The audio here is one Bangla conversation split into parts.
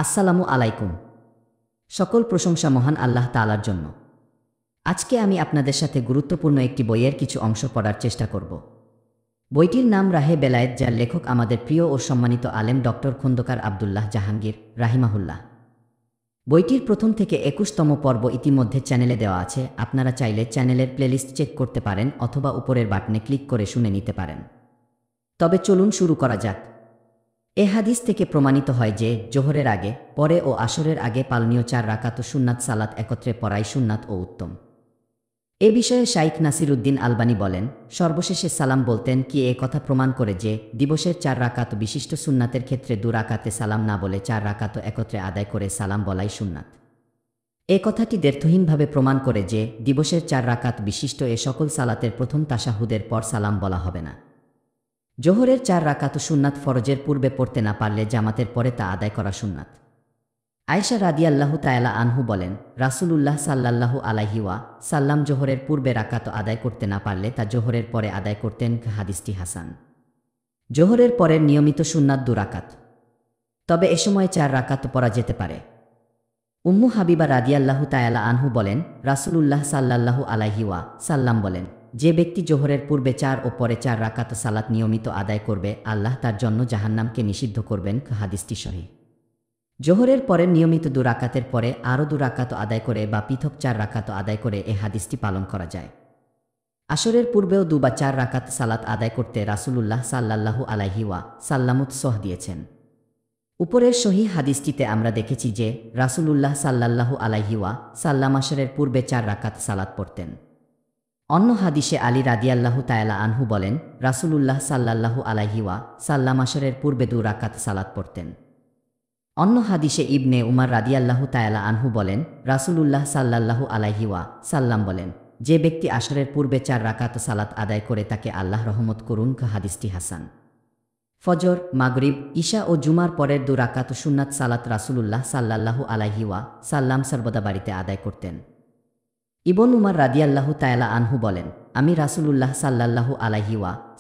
আসসালামু আলাইকুম। সকল প্রশংসা মহান আল্লাহ তাআলার জন্য। আজকে আমি আপনাদের সাথে গুরুত্বপূর্ণ একটি বইয়ের কিছু অংশ পড়ার চেষ্টা করব। বইটির নাম রাহে বেলায়েত, যার লেখক আমাদের প্রিয় ও সম্মানিত আলেম ডক্টর খন্দকার আব্দুল্লাহ জাহাঙ্গীর রাহিমাহুল্লাহ। বইটির প্রথম থেকে ২১তম পর্ব ইতিমধ্যে চ্যানেলে দেওয়া আছে। আপনারা চাইলে চ্যানেলের প্লেলিস্ট চেক করতে পারেন অথবা উপরের বাটনে ক্লিক করে শুনে নিতে পারেন। তবে চলুন শুরু করা যাক। এ হাদিস থেকে প্রমাণিত হয় যে জোহরের আগে, পরে ও আসরের আগে পালনীয় ৪ রাকাত সুন্নাত সালাত একত্রে পড়াই সুন্নাত ও উত্তম। এ বিষয়ে শাইখ নাসিরুদ্দিন আলবানী বলেন, সর্বশেষে সালাম বলতেন কি এ কথা প্রমাণ করে যে দিবসের ৪ রাকাত বিশিষ্ট সুন্নাতের ক্ষেত্রে ২ রাকাতে সালাম না বলে ৪ রাকাত একত্রে আদায় করে সালাম বলাই সুন্নাত। এ কথাটি দ্ব্যর্থহীনভাবে প্রমাণ করে যে দিবসের ৪ রাকাত বিশিষ্ট এ সকল সালাতের প্রথম তাশাহুদের পর সালাম বলা হবে না। জোহরের ৪ রাকাত সুন্নাত ফরজের পূর্বে পড়তে না পারলে জামাতের পরে তা আদায় করা সুন্নাত। আয়েশা রাদিয়াল্লাহু তাআলা আনহু বলেন, রাসূলুল্লাহ সাল্লাল্লাহু আলাইহি সাল্লাম জোহরের পূর্বে রাকাত আদায় করতে না পারলে তা জোহরের পরে আদায় করতেন। হাদিসটি হাসান। জোহরের পরের নিয়মিত সুন্নাত ২ রাকাত, তবে এ সময় ৪ রাকাত পড়া যেতে পারে। উম্মু হাবিবা রাদিয়াল্লাহু তাআলা আনহু বলেন, রাসূলুল্লাহ সাল্লাল্লাহু আলাইহি সাল্লাম বলেন, যে ব্যক্তি জোহরের পূর্বে ৪ ও পরে ৪ রাকাত সালাত নিয়মিত আদায় করবে, আল্লাহ তার জন্য জাহান্নামকে নিষিদ্ধ করবেন। হাদিসটি সহিহ। জোহরের পরের নিয়মিত ২ রাকাতের পরে আরও ২ রাকাত আদায় করে বা পৃথক ৪ রাকাত আদায় করে এ হাদিসটি পালন করা যায়। আসরের পূর্বেও ২ বা ৪ রাকাত সালাত আদায় করতে রাসূলুল্লাহ সাল্লাল্লাহু আলাইহি সাল্লাম উৎসাহ দিয়েছেন। উপরের সহিহ হাদিসটিতে আমরা দেখেছি যে রাসূলুল্লাহ সাল্লাল্লাহু আলাইহি সাল্লাম আসরের পূর্বে ৪ রাকাত সালাত পড়তেন। অন্য হাদিসে আলী রাদিয়াল্লাহু তাআলা আনহু বলেন, রাসূলুল্লাহ সাল্লাল্লাহু আলাইহি সাল্লাম আসরের পূর্বে ২ রাকাত সালাত পড়তেন। অন্য হাদিসে ইবনে উমার রাদিয়াল্লাহু তাআলা আনহু বলেন, রাসূলুল্লাহ সাল্লাল্লাহু আলাইহি সাল্লাম বলেন, যে ব্যক্তি আসরের পূর্বে ৪ রাকাত সালাত আদায় করে তাকে আল্লাহ রহমত করুন। হাদিসটি হাসান। ফজর, মাগরিব, ঈশা ও জুমার পরের ২ রাকাত সুন্নাত সালাত রাসূলুল্লাহ সাল্লাল্লাহু আলাইহি সাল্লাম সর্বদা বাড়িতে আদায় করতেন। ইবন উমার রাদিয়াল্লাহু তাআলা আনহু বলেন, আমি রাসূলুল্লাহ সাল্লাল্লাহু আলাইহি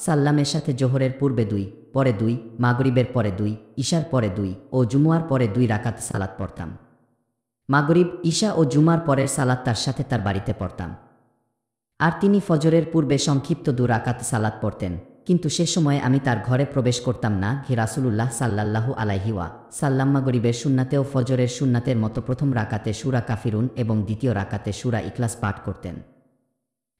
সাল্লামের সাথে জোহরের পূর্বে ২, পরে ২, মাগরিবের পরে ২, ঈশার পরে ২ ও জুমুয়ার পরে ২ রাকাত সালাত পড়তাম। মাগরিব, ঈশা ও জুমার পরের সালাত তার সাথে তার বাড়িতে পড়তাম। আর তিনি ফজরের পূর্বে সংক্ষিপ্ত ২ রাকাত সালাত পড়তেন, কিন্তু সে সময়ে আমি তার ঘরে প্রবেশ করতাম না। রাসূলুল্লাহ সাল্লাল্লাহু আলাইহি সাল্লাম মাগরিবের সুন্নাতেও ফজরের সুন্নাতের মতো প্রথম রাকাতে সূরা কাফিরুন এবং দ্বিতীয় রাকাতে সূরা ইখলাস পাঠ করতেন।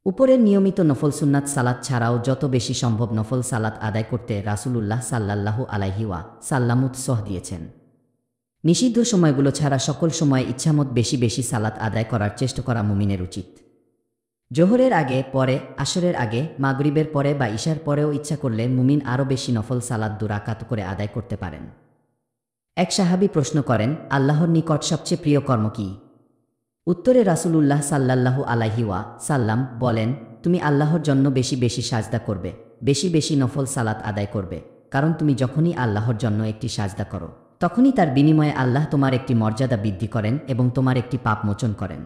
উপরের নিয়মিত নফল সুন্নাত সালাত ছাড়াও যত বেশি সম্ভব নফল সালাত আদায় করতে রাসূলুল্লাহ সাল্লাল্লাহু আলাইহি সাল্লাম উৎসাহ দিয়েছেন। নিষিদ্ধ সময়গুলো ছাড়া সকল সময় ইচ্ছামত বেশি বেশি সালাত আদায় করার চেষ্টা করা মুমিনের উচিত। জোহরের আগে, পরে, আসরের আগে, মাগরিবের পরে বা ঈশার পরেও ইচ্ছা করলে মুমিন আরও বেশি নফল সালাত ২ রাকাত করে আদায় করতে পারেন। এক সাহাবী প্রশ্ন করেন, আল্লাহর নিকট সবচেয়ে প্রিয় কর্ম কি? উত্তরে রাসূলুল্লাহ সাল্লাল্লাহু আলাইহি সাল্লাম বলেন, তুমি আল্লাহর জন্য বেশি বেশি সাজদা করবে, বেশি বেশি নফল সালাত আদায় করবে, কারণ তুমি যখনই আল্লাহর জন্য একটি সাজদা করো, তখনই তার বিনিময়ে আল্লাহ তোমার একটি মর্যাদা বৃদ্ধি করেন এবং তোমার একটি পাপ মোচন করেন।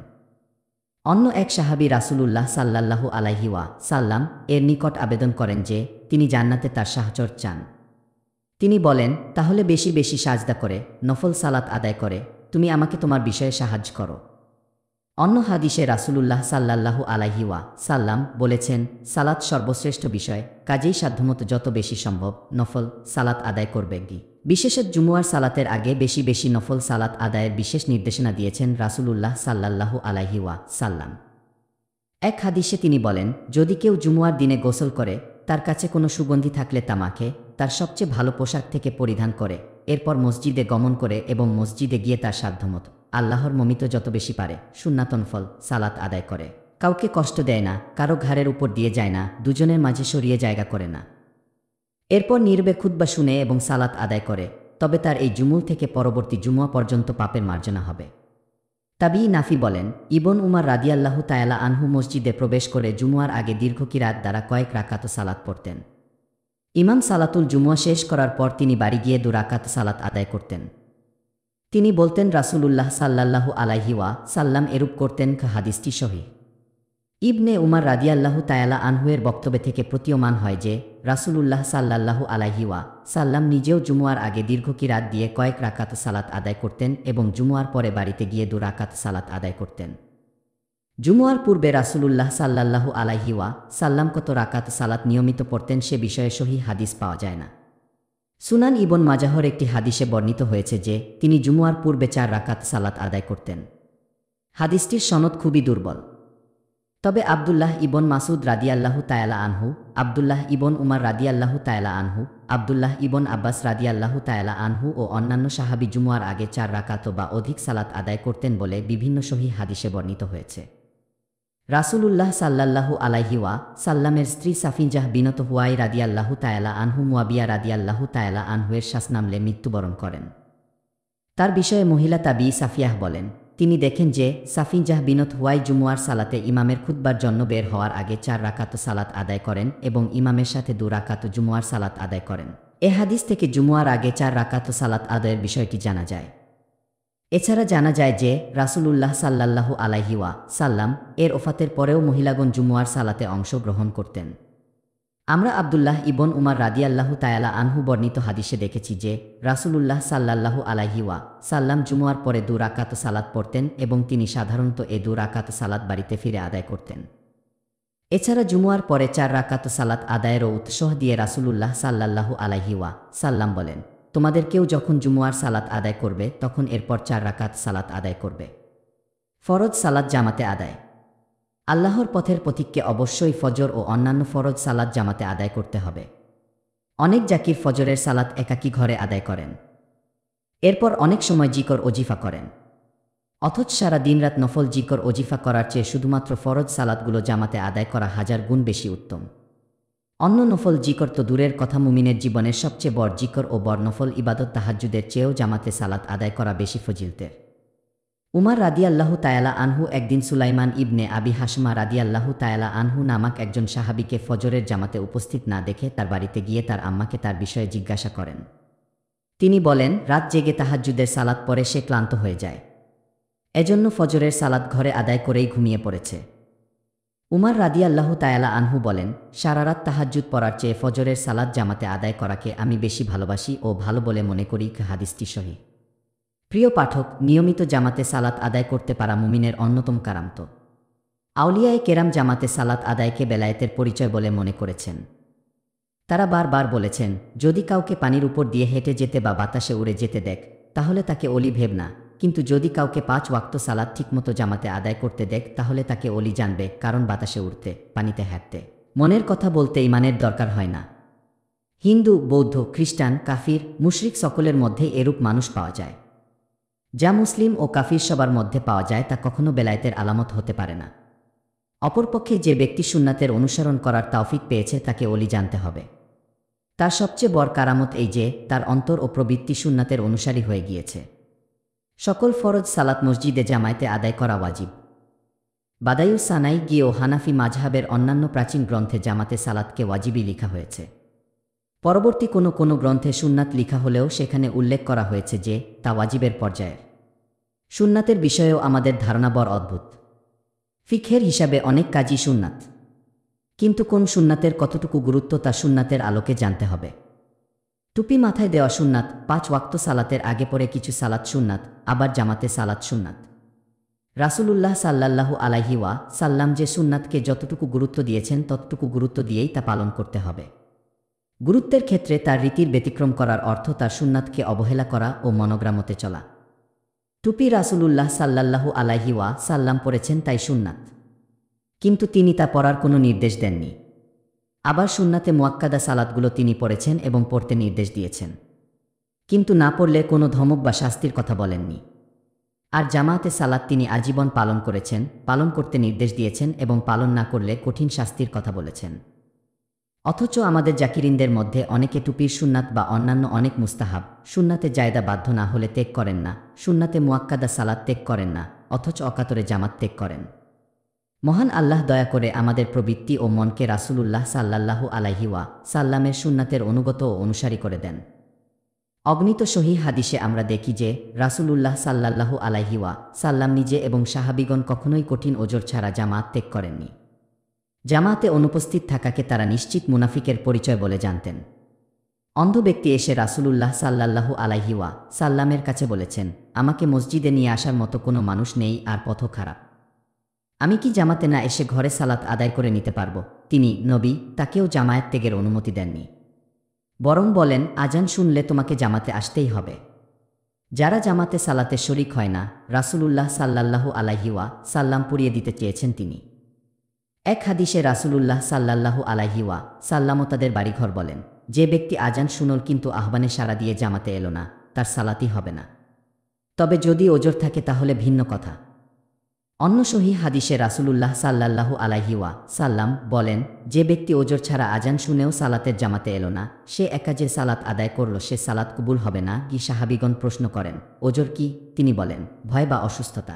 অন্য এক সাহাবী রাসূলুল্লাহ সাল্লাল্লাহু আলাইহি সাল্লাম এর নিকট আবেদন করেন যে তিনি জান্নাতে তার সাহচর চান। তিনি বলেন, তাহলে বেশি বেশি সাজদা করে, নফল সালাত আদায় করে তুমি আমাকে তোমার বিষয়ে সাহায্য করো। অন্য হাদিসে রাসূলুল্লাহ সাল্লাল্লাহু আলাইহি সাল্লাম বলেছেন, সালাত সর্বশ্রেষ্ঠ বিষয়, কাজেই সাধ্যমতো যত বেশি সম্ভব নফল সালাত আদায় করবে। বিশেষত জুমুয়ার সালাতের আগে বেশি বেশি নফল সালাত আদায়ের বিশেষ নির্দেশনা দিয়েছেন রাসূলুল্লাহ সাল্লাল্লাহু আলাইহি সাল্লাম। এক হাদিসে তিনি বলেন, যদি কেউ জুমুয়ার দিনে গোসল করে, তার কাছে কোনো সুগন্ধি থাকলে তা মাখে, তার সবচেয়ে ভালো পোশাক থেকে পরিধান করে, এরপর মসজিদে গমন করে এবং মসজিদে গিয়ে তার সাধ্যমতো আল্লাহর মমিত যত বেশি পারে সুন্নাত নফল সালাত আদায় করে, কাউকে কষ্ট দেয় না, কারো ঘাড়ের উপর দিয়ে যায় না, দুজনের মাঝে সরিয়ে জায়গা করে না, এরপর নীরবে খুতবা শুনে এবং সালাত আদায় করে, তবে তার এই জুমুল থেকে পরবর্তী জুমুয়া পর্যন্ত পাপের মার্জনা হবে। তাবিঈ নাফি বলেন, ইবন উমার রাদিয়াল্লাহু তাআলা আনহু মসজিদে প্রবেশ করে জুমুয়ার আগে দীর্ঘ কিরাত দ্বারা কয়েক রাকাত সালাত পড়তেন। ইমাম সালাতুল জুমুয়া শেষ করার পর তিনি বাড়ি গিয়ে ২ রাকাত সালাত আদায় করতেন। তিনি বলতেন, রাসূলুল্লাহ সাল্লাল্লাহু আলাইহি সাল্লাম এরূপ করতেন। হাদিসটি সহিহ। ইবনে উমার রাদিয়াল্লাহু তাআলা আনহু এর বক্তব্য থেকে প্রতীয়মান হয় যে রাসূলুল্লাহ সাল্লাল্লাহু আলাইহি সাল্লাম নিজেও জুমুয়ার আগে দীর্ঘ কিরাত দিয়ে কয়েক রাকাত সালাত আদায় করতেন এবং জুমুয়ার পরে বাড়িতে গিয়ে 2 রাকাত সালাত আদায় করতেন। জুমুয়ার পূর্বে রাসূলুল্লাহ সাল্লাল্লাহু আলাইহি সাল্লাম কত রাকাত সালাত নিয়মিত পড়তেন সে বিষয়ে সহিহ হাদিস পাওয়া যায় না। সুনান ইবন মাজাহর একটি হাদিসে বর্ণিত হয়েছে যে তিনি জুমুয়ার পূর্বে 4 রাকাত সালাত আদায় করতেন। হাদিসটির সনদ খুবই দুর্বল। তবে আব্দুল্লাহ ইবন মাসুদ রাদিয়াল্লাহু তাআলা আনহু, আব্দুল্লাহ ইবন উমার রাদিয়াল্লাহু তাআলা আনহু, আব্দুল্লাহ ইবন আব্বাস রাদিয়াল্লাহু তাআলা আনহু ও অন্যান্য সাহাবী জুমুয়ার আগে 4 রাকাত বা অধিক সালাত আদায় করতেন বলে বিভিন্ন সহিহ হাদিসে বর্ণিত হয়েছে। রাসূলুল্লাহ সাল্লাল্লাহু আলাইহি সাল্লামের স্ত্রী সাফিনজাহ বিনত হুয়াই রাদিয়াল্লাহু তাআলা আনহু মুয়াবিয়া রাদিয়াল্লাহু তাআলা আনহুয়ের শ্বাসনামলে মৃত্যুবরণ করেন। তার বিষয়ে মহিলা তাবী সাফিয়াহ বলেন, তিনি দেখেন যে সাফিনজাহ বিনত হুয়াই জুমুয়ার সালাতে ইমামের খুতবার জন্য বের হওয়ার আগে 4 রাকাত সালাত আদায় করেন এবং ইমামের সাথে 2 রাকাত জুমুয়ার সালাত আদায় করেন। এ হাদিস থেকে জুমুয়ার আগে 4 রাকাত সালাত আদায়ের বিষয়টি জানা যায়। এছাড়া জানা যায় যে রাসূলুল্লাহ সাল্লাল্লাহু আলাইহি সাল্লাম এর ওফাতের পরেও মহিলাগণ জুমুয়ার সালাতে অংশগ্রহণ করতেন। আমরা আব্দুল্লাহ ইবন উমার রাদিয়াল্লাহু তাআলা আনহু বর্ণিত হাদিসে দেখেছি যে রাসূলুল্লাহ সাল্লাল্লাহু আলাইহি সাল্লাম জুমুয়ার পরে 2 রাকাত সালাত পড়তেন এবং তিনি সাধারণত এ 2 রাকাত সালাত বাড়িতে ফিরে আদায় করতেন। এছাড়া জুমুয়ার পরে 4 রাকাত সালাত আদায়েরও উৎসাহ দিয়ে রাসূলুল্লাহ সাল্লাল্লাহু আলাইহি সাল্লাম বলেন, তোমাদের কেউ যখন জুমুয়ার সালাত আদায় করবে তখন এরপর 4 রাকাত সালাত আদায় করবে। ফরজ সালাত জামাতে আদায়। আল্লাহর পথের পথিককে অবশ্যই ফজর ও অন্যান্য ফরজ সালাত জামাতে আদায় করতে হবে। অনেক জাকির ফজরের সালাত একাকী ঘরে আদায় করেন, এরপর অনেক সময় জিকর ওজিফা করেন। অথচ সারা দিনরাত নফল জিকর ওজিফা করার চেয়ে শুধুমাত্র ফরজ সালাতগুলো জামাতে আদায় করা 1000 গুণ বেশি উত্তম। অন্য নফল জিকর তো দূরের কথা, মুমিনের জীবনের সবচেয়ে বড় জিকর ও বড় নফল ইবাদত তাহাজ্জুদের চেয়েও জামাতে সালাত আদায় করা বেশি ফজিলতের। উমার রাদিয়াল্লাহু তাআলা আনহু একদিন সুলাইমান ইবনে আবি হাশমা রাদিয়াল্লাহু তাআলা আনহু নামক একজন সাহাবীকে ফজরের জামাতে উপস্থিত না দেখে তার বাড়িতে গিয়ে তার আম্মাকে তার বিষয়ে জিজ্ঞাসা করেন। তিনি বলেন, রাত জেগে তাহাজ্জুদের সালাত পরে সে ক্লান্ত হয়ে যায়, এজন্য ফজরের সালাত ঘরে আদায় করেই ঘুমিয়ে পড়েছে। উমার রাদিয়াল্লাহু তাআলা আনহু বলেন, সারা রাত তাহাজ্জুদ পড়ার চেয়ে ফজরের সালাত জামাতে আদায় করাকে আমি বেশি ভালোবাসি ও ভালো বলে মনে করি। হাদিসটি সহিহ। প্রিয় পাঠক, নিয়মিত জামাতে সালাত আদায় করতে পারা মুমিনের অন্যতম কারামত। আউলিয়ায়ে কেরাম জামাতে সালাত আদায়কে বেলায়েতের পরিচয় বলে মনে করেছেন। তারা বারবার বলেছেন, যদি কাউকে পানির উপর দিয়ে হেঁটে যেতে বা বাতাসে উড়ে যেতে দেখ তাহলে তাকে অলি ভেব না, কিন্তু যদি কাউকে 5 ওয়াক্ত সালাত ঠিকমতো জামাতে আদায় করতে দেখ তাহলে তাকে অলি জানবে, কারণ বাতাসে উড়তে, পানিতে হাঁটতে, মনের কথা বলতে ইমানের দরকার হয় না। হিন্দু, বৌদ্ধ, খ্রিস্টান, কাফির, মুশরিক সকলের মধ্যে এরূপ মানুষ পাওয়া যায়। যা মুসলিম ও কাফির সবার মধ্যে পাওয়া যায় তা কখনো বেলায়েতের আলামত হতে পারে না। অপরপক্ষে যে ব্যক্তি সুন্নাতের অনুসরণ করার তৌফিক পেয়েছে তাকে অলি জানতে হবে। তার সবচেয়ে বড় কারামত এই যে তার অন্তর ও প্রবৃত্তি সুন্নাতের অনুসারী হয়ে গিয়েছে। সকল ফরজ সালাত মসজিদে জামায়াতে আদায় করা ওয়াজিব। বাদায়ুস সানাই গিয়ে ও হানাফি মাযহাবের অন্যান্য প্রাচীন গ্রন্থে জামাতে সালাতকে ওয়াজিবই লেখা হয়েছে। পরবর্তী কোনো গ্রন্থে সুন্নাত লিখা হলেও সেখানে উল্লেখ করা হয়েছে যে তা ওয়াজিবের পর্যায়ের। সুন্নাতের বিষয়েও আমাদের ধারণা বড় অদ্ভুত। ফিকহের হিসাবে অনেক কাজই সুন্নাত, কিন্তু কোন সুন্নাতের কতটুকু গুরুত্ব তা সুন্নাতের আলোকে জানতে হবে। টুপি মাথায় দেওয়া সুন্নাত, 5 ওয়াক্ত সালাতের আগে পরে কিছু সালাত সুন্নাত, আবার জামাতে সালাত সুন্নাত। রাসূলুল্লাহ সাল্লাল্লাহু আলাইহি সাল্লাম যে সুন্নাতকে যতটুকু গুরুত্ব দিয়েছেন ততটুকু গুরুত্ব দিয়েই তা পালন করতে হবে। গুরুত্বের ক্ষেত্রে তার রীতির ব্যতিক্রম করার অর্থ তার সুন্নাতকে অবহেলা করা ও মনোগ্রামতে চলা। টুপি রাসূলুল্লাহ সাল্লাল্লাহু আলাইহি সাল্লাম পরেছেন তাই সুন্নাত, কিন্তু তিনি তা পরার কোনো নির্দেশ দেননি। আবার সুন্নাতে মুয়াক্কাদা সালাতগুলো তিনি পড়েছেন এবং পড়তে নির্দেশ দিয়েছেন, কিন্তু না পড়লে কোনো ধমক বা শাস্তির কথা বলেননি। আর জামাতে সালাত তিনি আজীবন পালন করেছেন, পালন করতে নির্দেশ দিয়েছেন এবং পালন না করলে কঠিন শাস্তির কথা বলেছেন। অথচ আমাদের জাকিরিনদের মধ্যে অনেকে টুপির সুন্নাত বা অন্যান্য অনেক মুস্তাহাব সুন্নাতে জায়দা বাধ্য না হলে ত্যাগ করেন না, সুন্নাতে মুয়াক্কাদা সালাত ত্যাগ করেন না, অথচ অকাতরে জামাত ত্যাগ করেন। মহান আল্লাহ দয়া করে আমাদের প্রবৃত্তি ও মনকে রাসূলুল্লাহ সাল্লাল্লাহু আলাইহি সাল্লামের সুন্নাতের অনুগত ও অনুসারী করে দেন। অগণিত সহিহ হাদিসে আমরা দেখি যে রাসূলুল্লাহ সাল্লাল্লাহু আলাইহি সাল্লাম নিজে এবং সাহাবীগণ কখনোই কঠিন ওজর ছাড়া জামাত ত্যাগ করেননি। জামাতে অনুপস্থিত থাকাকে তারা নিশ্চিত মুনাফিকের পরিচয় বলে জানতেন। অন্ধ ব্যক্তি এসে রাসূলুল্লাহ সাল্লাল্লাহু আলাইহি সাল্লামের কাছে বলেছেন, আমাকে মসজিদে নিয়ে আসার মতো কোনো মানুষ নেই আর পথ খারাপ। আমি কি জামাতে না এসে ঘরে সালাত আদায় করে নিতে পারব? তিনি নবী তাকেও জামায়াত ত্যাগের অনুমতি দেননি, বরং বলেন, আজান শুনলে তোমাকে জামাতে আসতেই হবে। যারা জামাতে সালাতে শরিক হয় না, রাসূলুল্লাহ সাল্লাল্লাহু আলাইহি সাল্লাম পুড়িয়ে দিতে চেয়েছেন তিনি। এক হাদিসে রাসূলুল্লাহ সাল্লাল্লাহু আলাইহি সাল্লামও তাদের বাড়িঘর বলেন, যে ব্যক্তি আজান শুনল কিন্তু আহ্বানে সাড়া দিয়ে জামাতে এলো না, তার সালাতই হবে না। তবে যদি ওজর থাকে তাহলে ভিন্ন কথা। অন্য সহিহ হাদিসে রাসূলুল্লাহ সাল্লাল্লাহু আলাইহি সাল্লাম বলেন, যে ব্যক্তি ওজর ছাড়া আজান শুনেও সালাতের জামাতে এলো না, সে একা যে সালাত আদায় করল সে সালাত কবুল হবে না। কি সাহাবীগণ প্রশ্ন করেন, ওজর কি? তিনি বলেন, ভয় বা অসুস্থতা।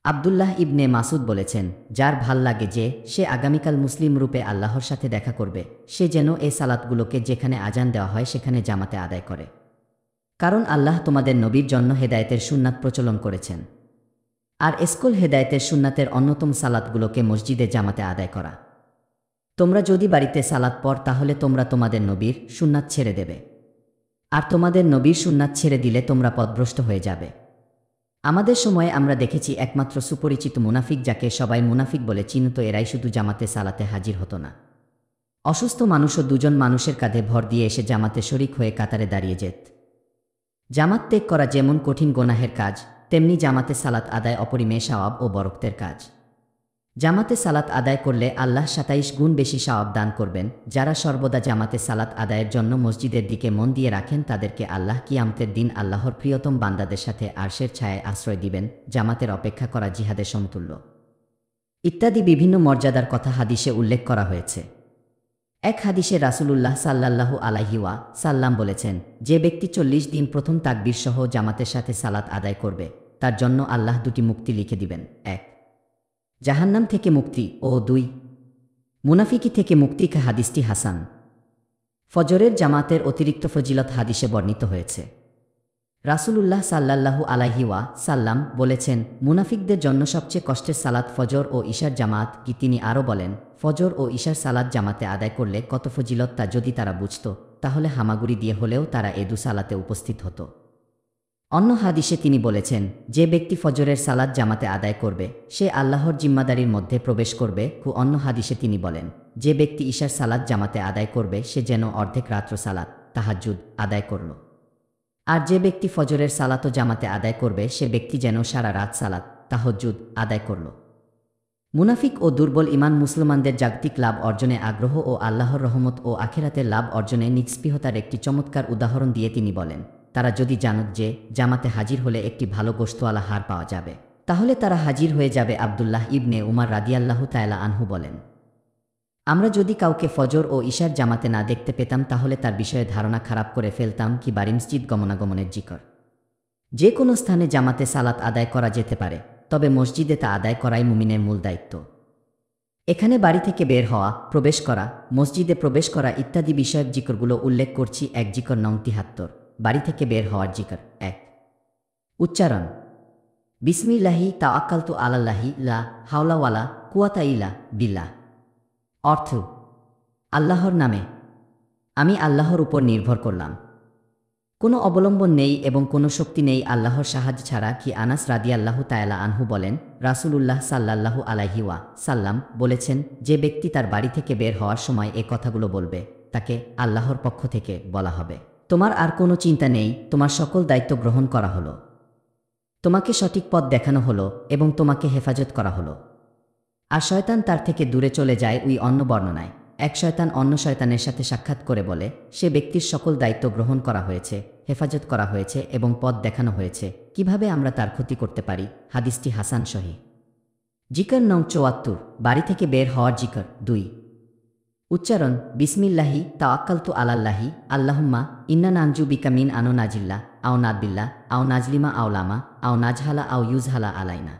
আব্দুল্লাহ ইবনে মাসুদ বলেছেন, যার ভাল লাগে যে সে আগামীকাল মুসলিম রূপে আল্লাহর সাথে দেখা করবে, সে যেন এই সালাতগুলোকে যেখানে আজান দেওয়া হয় সেখানে জামাতে আদায় করে। কারণ আল্লাহ তোমাদের নবীর জন্য হেদায়েতের সুন্নাত প্রচলন করেছেন। আর এসকল হেদায়েতের সুন্নাতের অন্যতম সালাতগুলোকে মসজিদে জামাতে আদায় করা। তোমরা যদি বাড়িতে সালাত পড় তাহলে তোমরা তোমাদের নবীর সুন্নাত ছেড়ে দেবে, আর তোমাদের নবীর সুন্নাত ছেড়ে দিলে তোমরা পথভ্রষ্ট হয়ে যাবে। আমাদের সময়ে আমরা দেখেছি একমাত্র সুপরিচিত মুনাফিক যাকে সবাই মুনাফিক বলে চিনত, এরাই শুধু জামাতে সালাতে হাজির হতো না। অসুস্থ মানুষও দুজন মানুষের কাঁধে ভর দিয়ে এসে জামাতে শরিক হয়ে কাতারে দাঁড়িয়ে যেত। জামাত ত্যাগ করা যেমন কঠিন গোনাহের কাজ, তেমনি জামাতে সালাত আদায় অপরিমেয় সওয়াব ও বরকতের কাজ। জামাতে সালাত আদায় করলে আল্লাহ ২৭ গুণ বেশি সওয়াব দান করবেন। যারা সর্বদা জামাতে সালাত আদায়ের জন্য মসজিদের দিকে মন দিয়ে রাখেন তাদেরকে আল্লাহ কিয়ামতের দিন আল্লাহর প্রিয়তম বান্দাদের সাথে আরশের ছায়ায় আশ্রয় দিবেন, জামাতের অপেক্ষা করা জিহাদের সমতুল্য। ইত্যাদি বিভিন্ন মর্যাদার কথা হাদিসে উল্লেখ করা হয়েছে। এক হাদিসে রাসূলুল্লাহ সাল্লাল্লাহু আলাইহি সাল্লাম বলেছেন, যে ব্যক্তি ৪০ দিন প্রথম তাকবীর সহ জামাতের সাথে সালাত আদায় করবে, তার জন্য আল্লাহ ২টি মুক্তি লিখে দিবেন, ১ জাহান্নাম থেকে মুক্তি ও ২ মুনাফিকি থেকে মুক্তি। হাদিসটি হাসান। ফজরের জামাতের অতিরিক্ত ফজিলত হাদিসে বর্ণিত হয়েছে। রাসূলুল্লাহ সাল্লাল্লাহু আলাইহি সাল্লাম বলেছেন, মুনাফিকদের জন্য সবচেয়ে কষ্টের সালাত ফজর ও ইশার জামাত। কি তিনি আরও বলেন, ফজর ও ইশার সালাত জামাতে আদায় করলে কত ফজিলত তা যদি তারা বুঝত, তাহলে হামাগুড়ি দিয়ে হলেও তারা এ দু সালাতে উপস্থিত হতো। অন্য হাদিসে তিনি বলেছেন, যে ব্যক্তি ফজরের সালাত জামাতে আদায় করবে সে আল্লাহর জিম্মাদারির মধ্যে প্রবেশ করবে। অন্য হাদিসে তিনি বলেন, যে ব্যক্তি ইশার সালাত জামাতে আদায় করবে সে যেন অর্ধেক রাত্র সালাত তাহাজ্জুদ আদায় করল। আর যে ব্যক্তি ফজরের সালাতও জামাতে আদায় করবে সে ব্যক্তি যেন সারা রাত সালাত তাহাজ্জুদ আদায় করল। মুনাফিক ও দুর্বল ঈমান মুসলমানদের জাগতিক লাভ অর্জনে আগ্রহ ও আল্লাহর রহমত ও আখিরাতের লাভ অর্জনে নিস্পৃহতার একটি চমৎকার উদাহরণ দিয়ে তিনি বলেন, তারা যদি জানত যে জামাতে হাজির হলে একটি ভালো গোশতওয়ালা হাড় পাওয়া যাবে, তাহলে তারা হাজির হয়ে যাবে। আব্দুল্লাহ ইবনে উমার রাদিয়াল্লাহু তাআলা আনহু বলেন, আমরা যদি কাউকে ফজর ও ইশার জামাতে না দেখতে পেতাম তাহলে তার বিষয়ে ধারণা খারাপ করে ফেলতাম। কি বাড়ি মসজিদ গমনাগমনের জিকর। যে কোনো স্থানে জামাতে সালাত আদায় করা যেতে পারে, তবে মসজিদে তা আদায় করাই মুমিনের মূল দায়িত্ব। এখানে বাড়ি থেকে বের হওয়া, প্রবেশ করা, মসজিদে প্রবেশ করা ইত্যাদি বিষয়ক জিকরগুলো উল্লেখ করছি। এক জিকর নং ৭৩, বাড়ি থেকে বের হওয়ার জিকর। ১ উচ্চারণ, বিসমিল্লাহি তাওয়াক্কালতু আলাল্লাহি লা হাওলা ওয়ালা কুওয়াতা ইল্লা বিল্লাহ। অর্থ, আল্লাহর নামে আমি আল্লাহর উপর নির্ভর করলাম, কোনো অবলম্বন নেই এবং কোনো শক্তি নেই আল্লাহর সাহায্য ছাড়া। কি আনাস রাদিয়াল্লাহু তাআলা আনহু বলেন, রাসূলুল্লাহ সাল্লাল্লাহু আলাইহি সাল্লাম বলেছেন, যে ব্যক্তি তার বাড়ি থেকে বের হওয়ার সময় এ কথাগুলো বলবে তাকে আল্লাহর পক্ষ থেকে বলা হবে, তোমার আর কোনো চিন্তা নেই, তোমার সকল দায়িত্ব গ্রহণ করা হলো, তোমাকে সঠিক পথ দেখানো হলো এবং তোমাকে হেফাজত করা হলো। আর শয়তান তার থেকে দূরে চলে যায়। অন্য বর্ণনায় এক শয়তান অন্য শয়তানের সাথে সাক্ষাৎ করে বলে, সে ব্যক্তির সকল দায়িত্ব গ্রহণ করা হয়েছে, হেফাজত করা হয়েছে এবং পথ দেখানো হয়েছে, কিভাবে আমরা তার ক্ষতি করতে পারি। হাদিসটি হাসান সহিহ। জিকর নং ৭৪, বাড়ি থেকে বের হওয়ার জিকর। ২ উচ্চারণ, বিসমিল্লাহি তাওয়াক্কালতু আলাল্লাহি আল্লাহুম্মা ইন্না নানজু বিকা মিন আনো নাজিল্লা আও নাদবিল্লা আও নাজলিমা আও লামা আও নাজহালা আও ইউজহালা আলাইনা।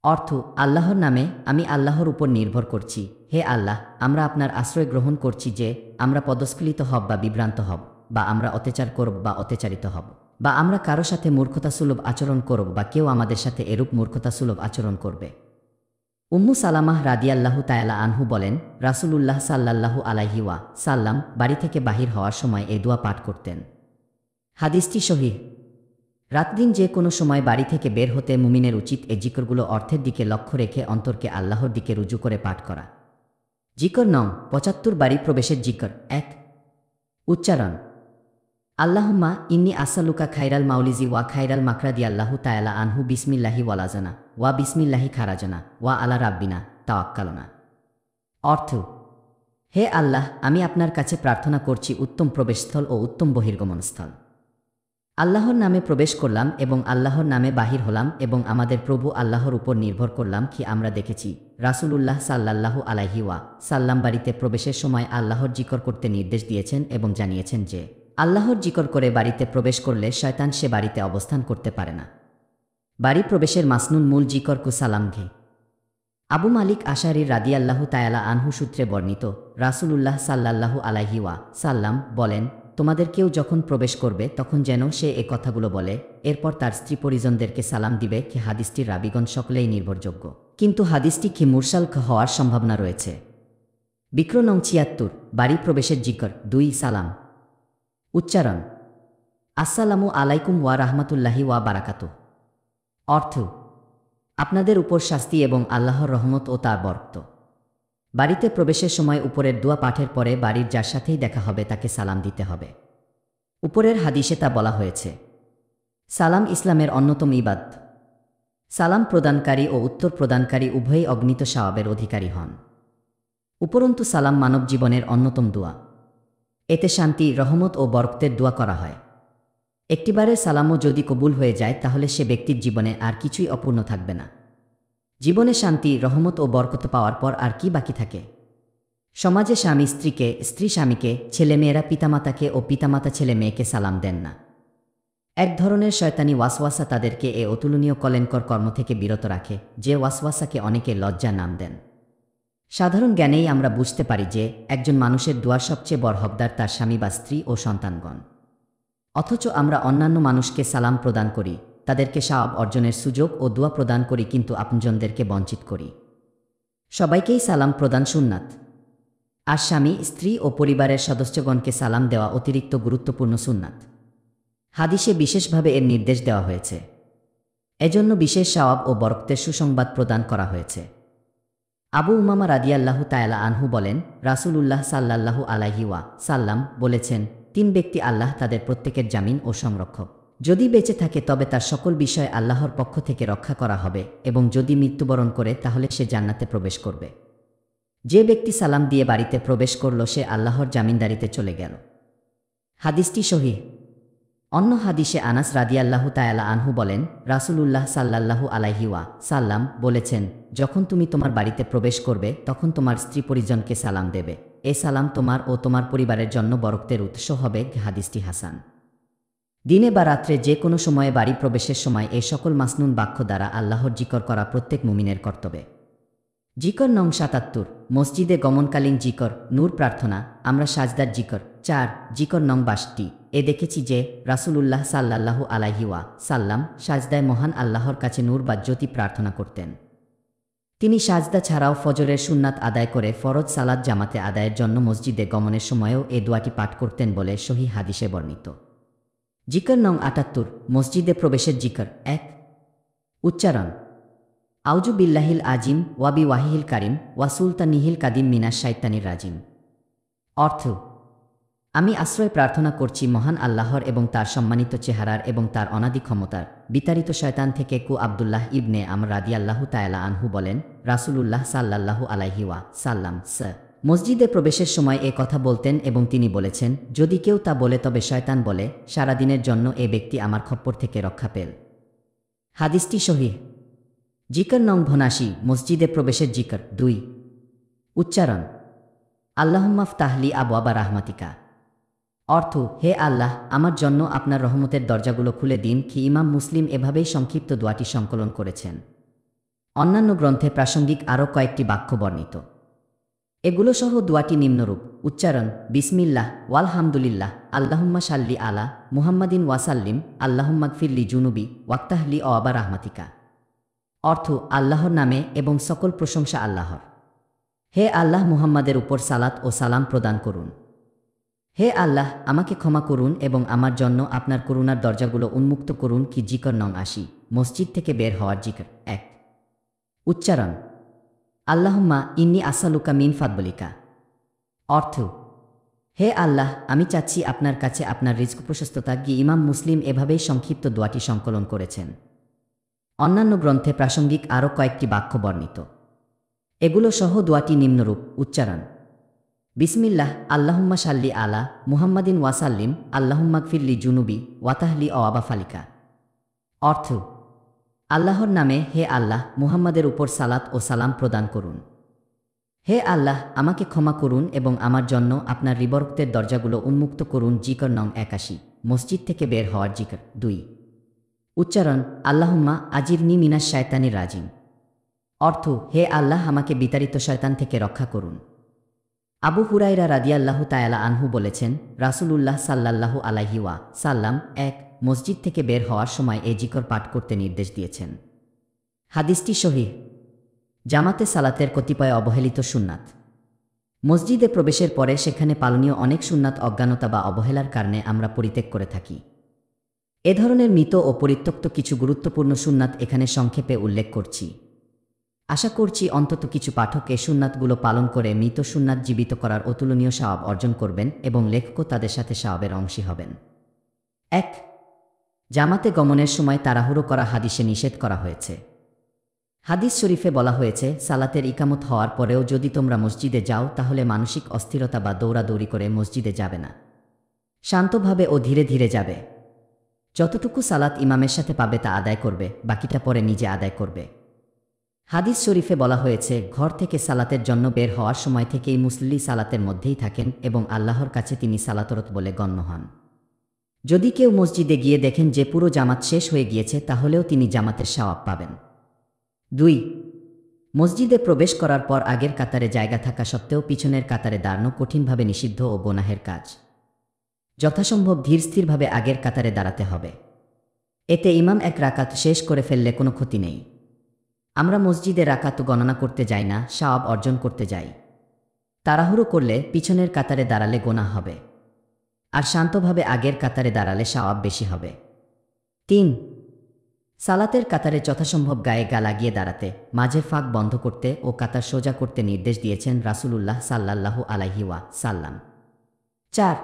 অর্থ, আল্লাহর নামে আমি আল্লাহর উপর নির্ভর করছি। হে আল্লাহ, আমরা আপনার আশ্রয় গ্রহণ করছি যে আমরা পদস্খলিত হব বা বিভ্রান্ত হব, বা আমরা অত্যাচার করব বা অত্যাচারিত হব, বা আমরা কারো সাথে মূর্খতাসুলভ আচরণ করব বা কেউ আমাদের সাথে এরূপ মূর্খতাসুলভ আচরণ করবে। উম্মু সালামাহ রাদিয়াল্লাহু তাআলা আনহু বলেন, রাসূলুল্লাহ সাল্লাল্লাহু আলাইহি ওয়া সাল্লাম বাড়ি থেকে বাহির হওয়ার সময় এ দোয়া পাঠ করতেন। হাদিসটি সহিহ। রাতদিন যে কোনো সময় বাড়ি থেকে বের হতে মুমিনের উচিত এ জিকরগুলো অর্থের দিকে লক্ষ্য রেখে অন্তরকে আল্লাহর দিকে রুজু করে পাঠ করা। জিকর নং ৭৫ বাড়ি প্রবেশের জিকর। ১ উচ্চারণ। আল্লাহুম্মা ইন্নী আসআলুকা খাইরাল মাউলিজি ওয়া খাইরাল মাকরাদি আল্লাহু তাআলা আনহু বিসমিল্লাহি ওয়ালাজানা ওয়া বিসমিল্লাহি খারাজানা ওয়া আলা রাব্বিনা তাওয়াক্কালনা। অর্থ: হে আল্লাহ, আমি আপনার কাছে প্রার্থনা করছি উত্তম প্রবেশস্থল ও উত্তম বহির্গমনস্থল। আল্লাহর নামে প্রবেশ করলাম এবং আল্লাহর নামে বাহির হলাম এবং আমাদের প্রভু আল্লাহর উপর নির্ভর করলাম কি আমরা দেখেছি রাসূলুল্লাহ সাল্লাল্লাহু আলাইহি ওয়া সাল্লাম বাড়িতে প্রবেশের সময় আল্লাহর জিকর করতে নির্দেশ দিয়েছেন এবং জানিয়েছেন যে আল্লাহর জিকর করে বাড়িতে প্রবেশ করলে শয়তান সে বাড়িতে অবস্থান করতে পারে না। বাড়ি প্রবেশের মাসনুন মূল জিকর কু সালাম ঘে। আবু মালিক আশারী রাদিয়াল্লাহু তাআলা আনহু সূত্রে বর্ণিত, রাসূলুল্লাহ সাল্লাল্লাহু আলাইহি ওয়া সাল্লাম বলেন, তোমাদের কেউ যখন প্রবেশ করবে তখন যেন সে এ কথাগুলো বলে, এরপর তার স্ত্রী পরিজনদেরকে সালাম দিবে। কি হাদিসটির রাবীগণ সকলেই নির্ভরযোগ্য, কিন্তু হাদিসটি কি মুরসাল হওয়ার সম্ভাবনা রয়েছে। বিক্র নং ৭৬ বাড়ি প্রবেশের জিকর। ২ সালাম। উচ্চারণ। আসসালামু আলাইকুম ওয়া রাহমাতুল্লাহি ওয়া বারাকাতুহু। অর্থ: আপনাদের উপর শাস্তি এবং আল্লাহর রহমত ও তার বরকত। বাড়িতে প্রবেশের সময় উপরের দোয়া পাঠের পরে বাড়ির যার সাথেই দেখা হবে তাকে সালাম দিতে হবে। উপরের হাদিসে তা বলা হয়েছে। সালাম ইসলামের অন্যতম ইবাদত। সালাম প্রদানকারী ও উত্তর প্রদানকারী উভয়ই অগণিত সওয়াবের অধিকারী হন। উপরন্তু সালাম মানব জীবনের অন্যতম দোয়া। এতে শান্তি, রহমত ও বরকতের দোয়া করা হয়। একটিবারের সালামও যদি কবুল হয়ে যায় তাহলে সে ব্যক্তির জীবনে আর কিছুই অপূর্ণ থাকবে না। জীবনে শান্তি, রহমত ও বরকত পাওয়ার পর আর কি বাকি থাকে? সমাজে স্বামী স্ত্রীকে, স্ত্রী স্বামীকে, ছেলেমেয়েরা পিতামাতাকে ও পিতামাতা ছেলে মেয়েকে সালাম দেন না। এক ধরনের শয়তানি ওয়াসওয়াসা তাদেরকে এ অতুলনীয় কলেঙ্কর কর্ম থেকে বিরত রাখে, যে ওয়াসওয়াসাকে অনেকে লজ্জা নাম দেন। সাধারণ জ্ঞানেই আমরা বুঝতে পারি যে একজন মানুষের দোয়ার সবচেয়ে বড় হকদার তার স্বামী বা স্ত্রী ও সন্তানগণ। অথচ আমরা অন্যান্য মানুষকে সালাম প্রদান করি, তাদেরকে সওয়াব অর্জনের সুযোগ ও দোয়া প্রদান করি, কিন্তু আপনজনদেরকে বঞ্চিত করি। সবাইকেই সালাম প্রদান সুন্নাত। আর স্বামী, স্ত্রী ও পরিবারের সদস্যগণকে সালাম দেওয়া অতিরিক্ত গুরুত্বপূর্ণ সুন্নাত। হাদিসে বিশেষভাবে এর নির্দেশ দেওয়া হয়েছে। এজন্য বিশেষ সওয়াব ও বরকতের সুসংবাদ প্রদান করা হয়েছে। আবু উমামা রাদিয়াল্লাহু তাআলা আনহু বলেন, রাসূলুল্লাহ সাল্লাল্লাহু আলাইহি ওয়া সাল্লাম বলেছেন, ৩ ব্যক্তি আল্লাহ তাদের প্রত্যেকের জামিন ও সংরক্ষক। যদি বেঁচে থাকে তবে তার সকল বিষয় আল্লাহর পক্ষ থেকে রক্ষা করা হবে এবং যদি মৃত্যুবরণ করে তাহলে সে জান্নাতে প্রবেশ করবে। যে ব্যক্তি সালাম দিয়ে বাড়িতে প্রবেশ করল সে আল্লাহর জামিনদারিতে চলে গেল। হাদিসটি সহিহ। অন্য হাদিসে আনাস রাদিয়াল্লাহু তাআলা আনহু বলেন, রাসূলুল্লাহ সাল্লাল্লাহু আলাইহি ওয়া সাল্লাম বলেছেন, যখন তুমি তোমার বাড়িতে প্রবেশ করবে তখন তোমার স্ত্রী পরিজনকে সালাম দেবে। এ সালাম তোমার ও তোমার পরিবারের জন্য বরকতের উৎস হবে। হাদিসটি হাসান। দিনে বা রাত্রে যে কোনো সময়ে বাড়ি প্রবেশের সময় এই সকল মাসনুন বাক্য দ্বারা আল্লাহর জিকর করা প্রত্যেক মুমিনের কর্তব্য। জিকর নং ৭৭ মসজিদে গমনকালীন জিকর। নূর প্রার্থনা। আমরা সাজদার জিকর। ৪ জিকর নং ৬২ এ দেখেছি যে রাসূলুল্লাহ সাল্লাল্লাহু আলাইহি ওয়া সাল্লাম সাজদায় মহান আল্লাহর কাছে নূর বা জ্যোতি প্রার্থনা করতেন। তিনি সাজদা ছাড়াও ফজরের সুন্নাত আদায় করে ফরজ সালাত জামাতে আদায়ের জন্য মসজিদে গমনের সময়ও এ দোয়াটি পাঠ করতেন বলে সহিহ হাদিসে বর্ণিত। জিকর নং ৭৮ মসজিদে প্রবেশের জিকর। ১ উচ্চারণ। আউযু বিল্লাহিল আজিম ওয়া বিওয়াহিহিল কারিম ওয়া সুলতানিহিল কাদিম মিনাশ শাইতানির রাজিম। অর্থ: আমি আশ্রয় প্রার্থনা করছি মহান আল্লাহর এবং তার সম্মানিত চেহারার এবং তার অনাদি ক্ষমতার বিতাড়িত শয়তান থেকে। আব্দুল্লাহ ইবনে আমর রাদিয়াল্লাহু তাআলা আনহু বলেন, রাসূলুল্লাহ সাল্লাল্লাহু আলাইহি ওয়া সাল্লাম মসজিদে প্রবেশের সময় এ কথা বলতেন এবং তিনি বলেছেন, যদি কেউ তা বলে তবে শয়তান বলে, সারাদিনের জন্য এ ব্যক্তি আমার খপ্পর থেকে রক্ষা পেল। হাদিসটি সহিহ। জিকর নং ৮৯ মসজিদে প্রবেশের জিকর। ২ উচ্চারণ। আল্লাহুম্মা ফতাহলি আবওয়াবা রাহমাতিকা। অর্থ: হে আল্লাহ, আমার জন্য আপনার রহমতের দরজাগুলো খুলে দিন। ইমাম মুসলিম এভাবেই সংক্ষিপ্ত দোয়াটি সংকলন করেছেন। অন্যান্য গ্রন্থে প্রাসঙ্গিক আরও কয়েকটি বাক্য বর্ণিত। এগুলো সহ দোয়াটি নিম্নরূপ। উচ্চারণ: বিসমিল্লাহ ওয়ালহামদুলিল্লাহ আল্লাহুম্মা সাল্লি আলা মুহাম্মাদিন ওয়াসাল্লিম আল্লাহুম্মা গফিরলি জুনুবি ওয়াক্তাহলি আওয়াবা রাহমাতিকা। অর্থ আল্লাহর নামে এবং সকল প্রশংসা আল্লাহর। হে আল্লাহ, মুহাম্মাদের উপর সালাত ও সালাম প্রদান করুন। হে আল্লাহ, আমাকে ক্ষমা করুন এবং আমার জন্য আপনার করুণার দরজাগুলো উন্মুক্ত করুন। কি জিকর নং ৮০, মসজিদ থেকে বের হওয়ার জিকর। ১। উচ্চারণ আল্লাহুম্মা ইন্নী আসআলুকা মিন ফাদলিকা। অর্থ হে আল্লাহ, আমি চাচ্ছি আপনার কাছে আপনার রিজক প্রশস্ততা। ইমাম মুসলিম এভাবেই সংক্ষিপ্ত দোয়াটি সংকলন করেছেন। অন্যান্য গ্রন্থে প্রাসঙ্গিক আরও কয়েকটি বাক্য বর্ণিত। এগুলো সহ দোয়াটি নিম্নরূপ। উচ্চারণ বিসমিল্লাহ আল্লাহুম্মা সাল্লি আলা মুহাম্মাদিন ওয়াসাল্লিম আল্লাহুম্মাগফিরলি জুনুবি ওয়াতাহলি আবা ফালিকা। অর্থ আল্লাহর নামে, হে আল্লাহ, মুহাম্মাদের উপর সালাত ও সালাম প্রদান করুন। হে আল্লাহ, আমাকে ক্ষমা করুন এবং আমার জন্য আপনার রিবরক্তের দরজাগুলো উন্মুক্ত করুন। জিকর নং ৮১, মসজিদ থেকে বের হওয়ার জিকর। ২। উচ্চারণ আল্লাহুম্মা আজিরনি মিনাশ শায়তানির রাজিম। অর্থ হে আল্লাহ, আমাকে বিতাড়িত শয়তান থেকে রক্ষা করুন। আবু হুরায়রা রাদিয়াল্লাহু তাআলা আনহু বলেছেন, রাসূলুল্লাহ সাল্লাল্লাহু আলাইহি ওয়াসাল্লাম ১ মসজিদ থেকে বের হওয়ার সময় এ জিকর পাঠ করতে নির্দেশ দিয়েছেন। হাদিসটি সহিহ। জামাতে সালাতের কতিপয় অবহেলিত সুন্নাত। মসজিদে প্রবেশের পরে সেখানে পালনীয় অনেক সুন্নাত অজ্ঞানতা বা অবহেলার কারণে আমরা পরিত্যাগ করে থাকি। এ ধরনের মৃত ও পরিত্যক্ত কিছু গুরুত্বপূর্ণ সুন্নাত এখানে সংক্ষেপে উল্লেখ করছি। আশা করছি অন্তত কিছু পাঠক এ সুন্নাতগুলো পালন করে মৃত সুন্নাত জীবিত করার অতুলনীয় সওয়াব অর্জন করবেন এবং লেখকও তাদের সাথে সওয়াবের অংশী হবেন। ১। জামাতে গমনের সময় তাড়াহুড়ো করা হাদিসে নিষেধ করা হয়েছে। হাদিস শরীফে বলা হয়েছে, সালাতের ইকামত হওয়ার পরেও যদি তোমরা মসজিদে যাও তাহলে মানসিক অস্থিরতা বা দৌড়াদৌড়ি করে মসজিদে যাবে না। শান্তভাবে ও ধীরে ধীরে যাবে। যতটুকু সালাত ইমামের সাথে পাবে তা আদায় করবে, বাকিটা পরে নিজে আদায় করবে। হাদিস শরীফে বলা হয়েছে, ঘর থেকে সালাতের জন্য বের হওয়ার সময় থেকেই মুসল্লি সালাতের মধ্যেই থাকেন এবং আল্লাহর কাছে তিনি সালাতরত বলে গণ্য হন। যদি কেউ মসজিদে গিয়ে দেখেন যে পুরো জামাত শেষ হয়ে গিয়েছে, তাহলেও তিনি জামাতের সওয়াব পাবেন। ২। মসজিদে প্রবেশ করার পর আগের কাতারে জায়গা থাকা সত্ত্বেও পিছনের কাতারে দাঁড়ানো কঠিনভাবে নিষিদ্ধ ও গুনাহের কাজ। যথাসম্ভব ধীরস্থিরভাবে আগের কাতারে দাঁড়াতে হবে। এতে ইমাম এক রাকাত শেষ করে ফেললে কোনো ক্ষতি নেই। আমরা মসজিদে রাকাত গণনা করতে যাই না, সওয়াব অর্জন করতে যাই। তাড়াহুড়ো করলে পিছনের কাতারে দাঁড়ালে গোনাহ হবে, আর শান্তভাবে আগের কাতারে দাঁড়ালে সওয়াব বেশি হবে। ৩। সালাতের কাতারে যথাসম্ভব গায়ে গা লাগিয়ে দাঁড়াতে, মাঝের ফাঁক বন্ধ করতে ও কাতার সোজা করতে নির্দেশ দিয়েছেন রাসূলুল্লাহ সাল্লাল্লাহু আলাইহি ওয়াসাল্লাম। ৪।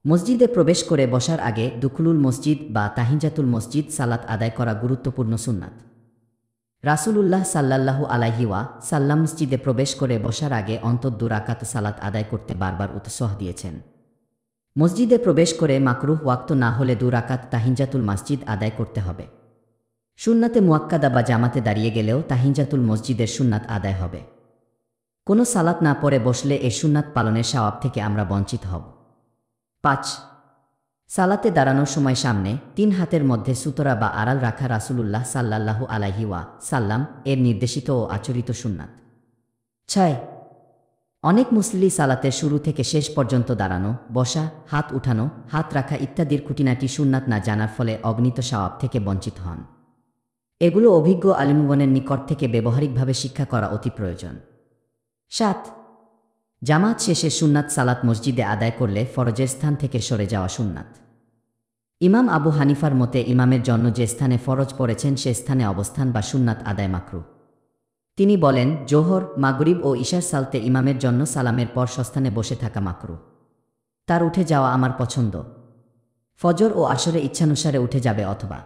মসজিদে প্রবেশ করে বসার আগে দুখুলুল মসজিদ বা তাহিয়াতুল মসজিদ সালাত আদায় করা গুরুত্বপূর্ণ সুন্নাত। রাসূলুল্লাহ সাল্লাল্লাহু আলাইহি ওয়াসাল্লাম মসজিদে প্রবেশ করে বসার আগে অন্তত ২ রাকাত সালাত আদায় করতে বারবার উৎসাহ দিয়েছেন। মসজিদে প্রবেশ করে মাকরুহ ওয়াক্ত না হলে ২ রাকাত তাহিয়াতুল মসজিদ আদায় করতে হবে। সুন্নাতে মুয়াক্কাদা বা জামাতে দাঁড়িয়ে গেলেও তাহিয়াতুল মসজিদের সুন্নাত আদায় হবে। কোনো সালাত না পড়ে বসলে এ সুন্নাত পালনের সওয়াব থেকে আমরা বঞ্চিত হব। ৫। সালাতে দাঁড়ানোর সময় সামনে ৩ হাতের মধ্যে সুতরা বা আড়াল রাখা রাসূলুল্লাহ সাল্লাল্লাহু আলাইহি ওয়াসাল্লাম এর নির্দেশিত ও আচরিত সুন্নাত। ৬। অনেক মুসল্লি সালাতের শুরু থেকে শেষ পর্যন্ত দাঁড়ানো, বসা, হাত উঠানো, হাত রাখা ইত্যাদির খুঁটিনাটি সুন্নাত না জানার ফলে অগণিত সওয়াব থেকে বঞ্চিত হন। এগুলো অভিজ্ঞ আলিমগণের নিকট থেকে ব্যবহারিকভাবে শিক্ষা করা অতি প্রয়োজন। ৭। জামাত শেষে সুন্নাত সালাত মসজিদে আদায় করলে ফরজের স্থান থেকে সরে যাওয়া সুন্নাত। ইমাম আবু হানিফার মতে ইমামের জন্য যে স্থানে ফরজ পড়েছেন সে স্থানে অবস্থান বা সুন্নাত আদায় মাকরুহ। তিনি বলেন, জোহর, মাগরিব ও ইশার সালতে ইমামের জন্য সালামের পর স্বস্থানে বসে থাকা মাকরুহ। তার উঠে যাওয়া আমার পছন্দ। ফজর ও আসরে ইচ্ছানুসারে উঠে যাবে অথবা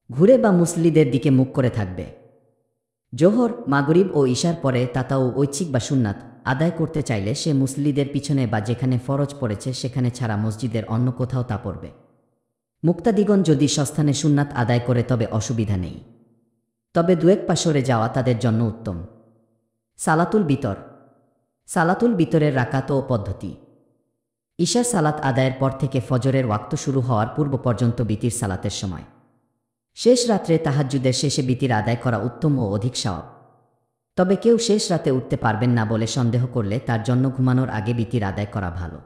ঘুরে বা মুসল্লিদের দিকে মুখ করে থাকবে। জোহর, মাগরিব ও ইশার পরে তাতাও ঐচ্ছিক বা সুন্নাত আদায় করতে চাইলে সে মুসল্লিদের পিছনে বা যেখানে ফরজ পড়েছে সেখানে ছাড়া মসজিদের অন্য কোথাও তা পড়বে। মুক্তাদিগণ যদি স্বস্থানে সুন্নাত আদায় করে তবে অসুবিধা নেই, তবে ২-১ পা সরে যাওয়া তাদের জন্য উত্তম। সালাতুল বিতর। সালাতুল বিতরের রাকাত ও পদ্ধতি। ইশার সালাত আদায়ের পর থেকে ফজরের ওয়াক্ত শুরু হওয়ার পূর্ব পর্যন্ত বিতির সালাতের সময়। শেষ রাত্রে তাহাজ্জুদের শেষে বিতির আদায় করা উত্তম ও অধিক সওয়াব। তবে কেউ শেষ রাতে উঠতে পারবেন না বলে সন্দেহ করলে তার জন্য ঘুমানোর আগে বিতির আদায় করা ভালো।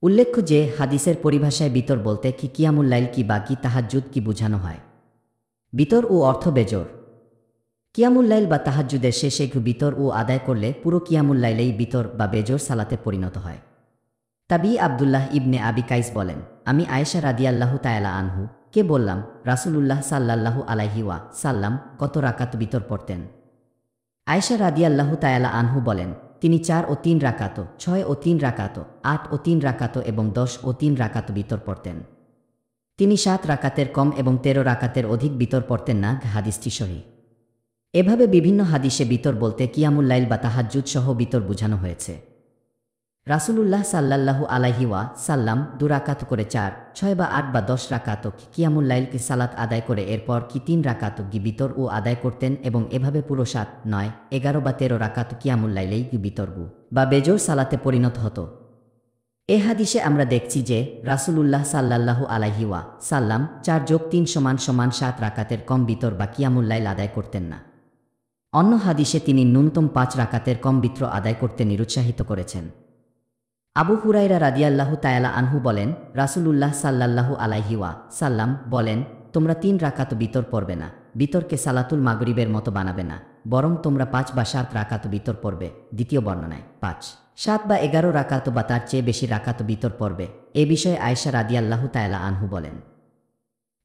উল্লেখ্য যে হাদিসের পরিভাষায় বিতর বলতে কি কিয়ামুল লাইল কি বা কি তাহাজ্জুদ কি বোঝানো হয়। বিতর ও অর্থ বেজোর। কিয়ামুল্লাইল বা তাহাজ্জুদের শেষে বিতর ও আদায় করলে পুরো কিয়ামুল্লাইলেই বিতর বা বেজোর সালাতে পরিণত হয়। তাবি আবদুল্লাহ ইবনে আবি কাইস বলেন, আমি আয়েশা রাদিয়াল্লাহু তাআলা আনহু কে বললাম, রাসূলুল্লাহ সাল্লাল্লাহু আলাইহি ওয়া সাল্লাম কত রাকাত বিতর পড়তেন? আয়েশা রাদিয়াল্লাহু তাআলা আনহু বলেন, তিনি 4 ও 3 রাকাত, 6 ও 3 রাকাত, 8 ও 3 রাকাত এবং 10 ও 3 রাকাত বিতর পড়তেন। তিনি 7 রাকাতের কম এবং 13 রাকাতের অধিক বিতর পড়তেন না। হাদিসটি সহিহ। এভাবে বিভিন্ন হাদিসে বিতর বলতে কিয়ামুল্লাইল বা তাহাজ্জুদ সহ বিতর বোঝানো হয়েছে। রাসূলুল্লাহ সাল্লাল্লাহু আলাইহি ওয়া সাল্লাম 2 রাকাত করে 4, 6 বা 8 বা 10 রাকাত কিয়ামুল্লাইলকে সালাত আদায় করে এরপর 3 রাকাত বিতর ও আদায় করতেন এবং এভাবে পুরো 7, 9, 11 বা 13 রাকাত কিয়ামুল্লাইলেই বিতর বা বেজোর সালাতে পরিণত হতো। এ হাদিসে আমরা দেখছি যে রাসূলুল্লাহ সাল্লাল্লাহু আলাইহি ওয়া সাল্লাম 4+3 = 7 রাকাতের কম বিতর বা কিয়ামুল্লাইল আদায় করতেন না। অন্য হাদিসে তিনি ন্যূনতম 5 রাকাতের কম বিতর আদায় করতে নিরুৎসাহিত করেছেন। আবু হুরায়রা রাদিয়াল্লাহু তাআলা আনহু বলেন, রাসূলুল্লাহ সাল্লাল্লাহু আলাইহি ওয়া সাল্লাম বলেন, তোমরা 3 রাকাত বিতর পড়বে না, বিতরকে সালাতুল মাগরিবের মতো বানাবে না, বরং তোমরা 5 বা 7 রাকাত বিতর পড়বে। দ্বিতীয় বর্ণনায় 5, 7 বা 11 রাকাত বা তার চেয়ে বেশি রাকাত বিতর পড়বে। এ বিষয়ে আয়েশা রাদিয়াল্লাহু তাআলা আনহু বলেন,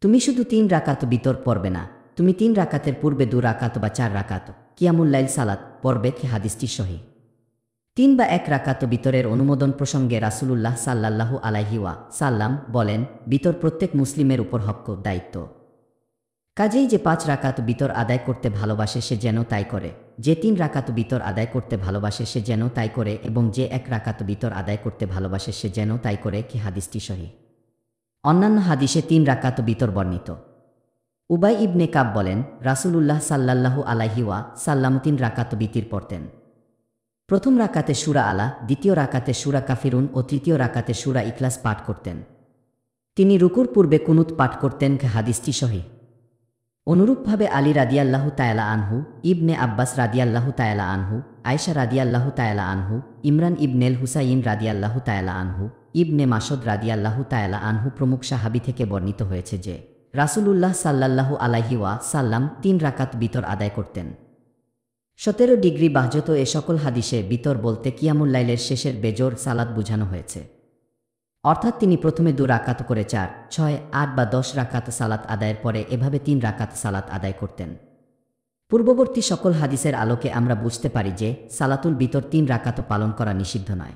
তুমি শুধু 3 রাকাত বিতর পড়বে না, তুমি 3 রাকাতের পূর্বে 2 রাকাত বা 4 রাকাত কিয়ামুল্লাইল সালাত পড়বে। হাদিসটি সহিহ। 3 বা 1 রাকাত বিতরের অনুমোদন প্রসঙ্গে রাসূলুল্লাহ সাল্লাল্লাহু আলাইহি ওয়া সাল্লাম বলেন, বিতর প্রত্যেক মুসলিমের উপর হক দায়িত্ব। কাজেই যে 5 রাকাত বিতর আদায় করতে ভালোবাসে সে যেন তাই করে, যে 3 রাকাত বিতর আদায় করতে ভালোবাসে সে যেন তাই করে এবং যে 1 রাকাত বিতর আদায় করতে ভালোবাসে সে যেন তাই করে। হাদিসটি সহিহ। অন্যান্য হাদিসে 3 রাকাত বিতর বর্ণিত। উবাই ইবনে কাব বলেন, রাসূলুল্লাহ সাল্লাল্লাহু আলাইহি ওয়া সাল্লাম 3 রাকাত বিতির পড়তেন। প্রথম রাকাতে সূরা আলা, দ্বিতীয় রাকাতে সূরা কাফিরুন ও তৃতীয় রাকাতে সূরা ইখলাস পাঠ করতেন। তিনি রুকুর পূর্বে কুনুত পাঠ করতেন। হাদিসটি সহিহ। অনুরূপভাবে আলী রাদিয়াল্লাহু তাআলা আনহু, ইবনে আব্বাস রাদিয়াল্লাহু তাআলা আনহু, আয়েশা রাদিয়াল্লাহু তাআলা আনহু, ইমরান ইবনেল হুসাইন রাদিয়াল্লাহু তাআলা আনহু, ইবনে মাসউদ রাদিয়াল্লাহু তাআলা আনহু প্রমুখ সাহাবী থেকে বর্ণিত হয়েছে যে রাসূলুল্লাহ সাল্লাল্লাহু আলাইহি ওয়া সাল্লাম 3 রাকাত বিতর আদায় করতেন। 17 ডিগ্রি বাহযত এ সকল হাদিসে বিতর বলতে কিয়ামুল্লাইলের শেষের বেজোর সালাত বোঝানো হয়েছে। অর্থাৎ তিনি প্রথমে 2 রাকাত করে 4, 6, 8 বা 10 রাকাত সালাত আদায়ের পরে এভাবে 3 রাকাত সালাত আদায় করতেন। পূর্ববর্তী সকল হাদিসের আলোকে আমরা বুঝতে পারি যে সালাতুল বিতর 3 রাকাত পালন করা নিষিদ্ধ নয়।